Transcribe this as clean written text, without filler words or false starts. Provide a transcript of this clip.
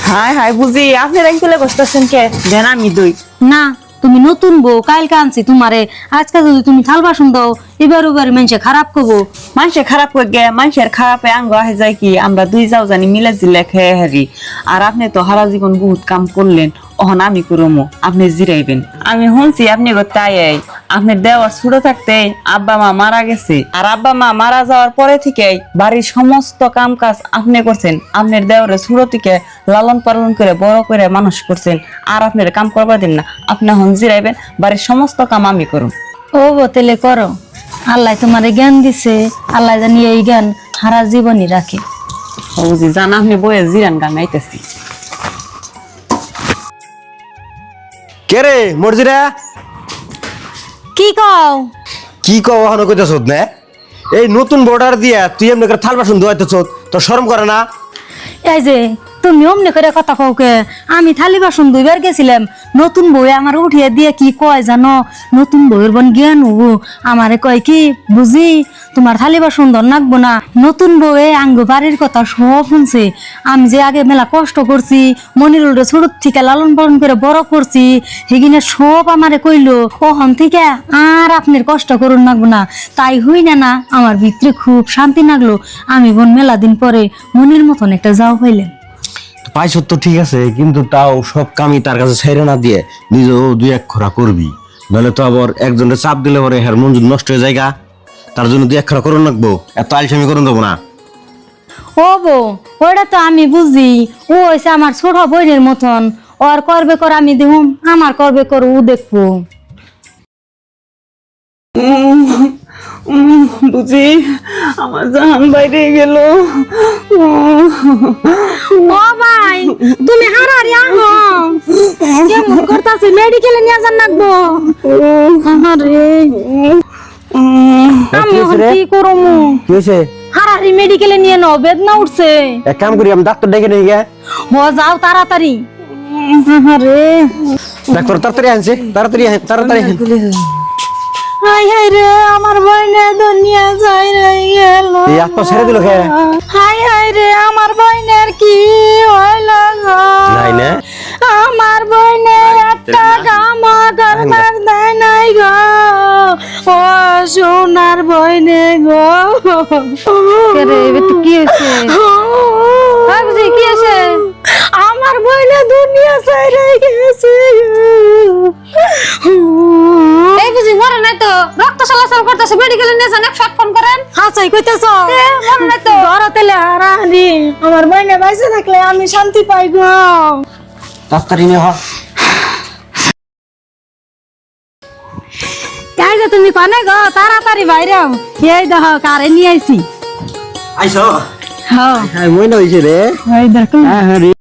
High high বুঝি আপনি রাইনকুলে বসতেছেন কে দেন আমি দই না তুমি নতুন বউ কালকে আনছি তোমারে আজকে যদি তুমি থাল বাসন দাও এবার ওবার মানুষে খারাপ করবো। মানুষের খারাপ হয়ে গে মানুষের খারাপে আঙ্গ আহে যায় কি আমরা দুই যাও জানি মিলে জিলে খেয়ে হারি। আর আপনি তো সারা জীবন বহুত কাম করলেন, অহন আমি করমো আপনি জিরাইবেন। আমি শুনছি আপনি তাই আপনার দেওয়ার ছোট থাকতে আব্বা মা মারা গেছে, আর আব্বা মা মারা যাওয়ার পরে থেকে বাড়ির সমস্ত কাম কাজ আপনি করছেন। আপনার দেওয়ারে ছোট থেকে লালন পালন করে বড় করে মানুষ করছেন, আর আপনার কাম করবা দিন না। আপনি হন জিরাইবেন, বাড়ির সমস্ত কাম আমি করুন। ও বোতেলে করো, আল্লাহ তোমারে জ্ঞান দিছে, আল্লাহ জানি এই জ্ঞান সারা জীবনই রাখে। বুঝি জানা আপনি বইয়ে জিরান গান গাইতেছি। কে রে মর্জিরা? কি কও? কি কও ওখানে কইতেছ না? এই নতুন বর্ডার দিয়া তুই এমনি করে থাল বাসন ধোয়াইতেছ, তোর শরম করে না? এই যে তুমি অমনি করে কথা কওকে, আমি থালি বাসন দুইবার গেছিলাম, নতুন বউ আমার উঠিয়ে দিয়ে কি কয় জানো, নতুন বউয়ের বোন জ্ঞান হবো আমারে কয় কি বুঝি তোমার থালি বাসন ধর নাকবো না। নতুন বউয়ে আঙ্গ বাড়ির কথা সব শুনছে, আমি যে আগে মেলা কষ্ট করছি, মনির উল্টে ছোট থেকে লালন পালন করে বড় করছি, সেগিনে সব আমারে কইলো ওখান থেকে আর আপনার কষ্ট করুন নাকবো না। তাই হই না না আমার ভিতরে খুব শান্তি লাগলো। আমি বোন মেলা দিন পরে মনির মতন একটা যাও পাইলেন। পাইছ তো ঠিক আছে, কিন্তু তাও সব কামই তার কাছে ছেড়ে না দিয়ে নিজেও দুই এক খরা করবি, নাহলে তো আবার একজনের চাপ দিলে পরে হ্যার মন যদি নষ্ট হয়ে যায়, তার জন্য দুই এক খরা করুন রাখবো, এত আলসামি করুন দেবো না। ও বো ওটা তো আমি বুঝি, ও হয়েছে আমার ছোট বোনের মতন, ওর করবে কর আমি দেখুন, আমার করবে কর ও দেখবো। বুঝি আমার জান বাইরে গেল। ও ভাই তুমি হারারি আহো, কেমন করতাছে মেডিকেলে নিয়ে যান লাগবো। আরে আমি এখন কি করবো? কি হয়েছে? হারারি মেডিকেলে নিয়ে নাও, বেদনা উঠছে। এক কাম করি, আমি ডাক্তার ডেকে নিয়ে গে। ও যাও তাড়াতাড়ি। আরে ডাক্তার তাড়াতাড়ি আনছে, তাড়াতাড়ি তাড়াতাড়ি। হাই হাই রে আমার বইনে দুনিয়া যাই রে গেল। এই আত্ম ছেড়ে দিল কে? হাই হাই রে আমার বইনের কি হইল গো? নাই না আমার বইনে একটা গামা করবার দেয় নাই গো, ও সোনার বইনে গো। কে রে এতে কি হইছে? হাই বুঝি কি হইছে? আমার বইনে দুনিয়া যাই রে গেছে। এই বুঝি মরে নাই তো, রক্ত চলাচল করতেছে, মেডিকেলে নিয়ে যান, 100 ফোন করেন। হাসাই কইতেছ মরে নাই তো? ধরতেলে হারানি আমার বইনে বাইসে থাকলে আমি শান্তি পাই গো। তাড়াতাড়ি নিয়ে হ। এই যে তুমি কনে গো, তাড়াতাড়ি বাইরেও। এই দেখো কারে নিয়ে আইছি। আইছো? হ্যাঁ হ্যাঁ মই না হইছে রে। এই দেখো হ্যাঁ রে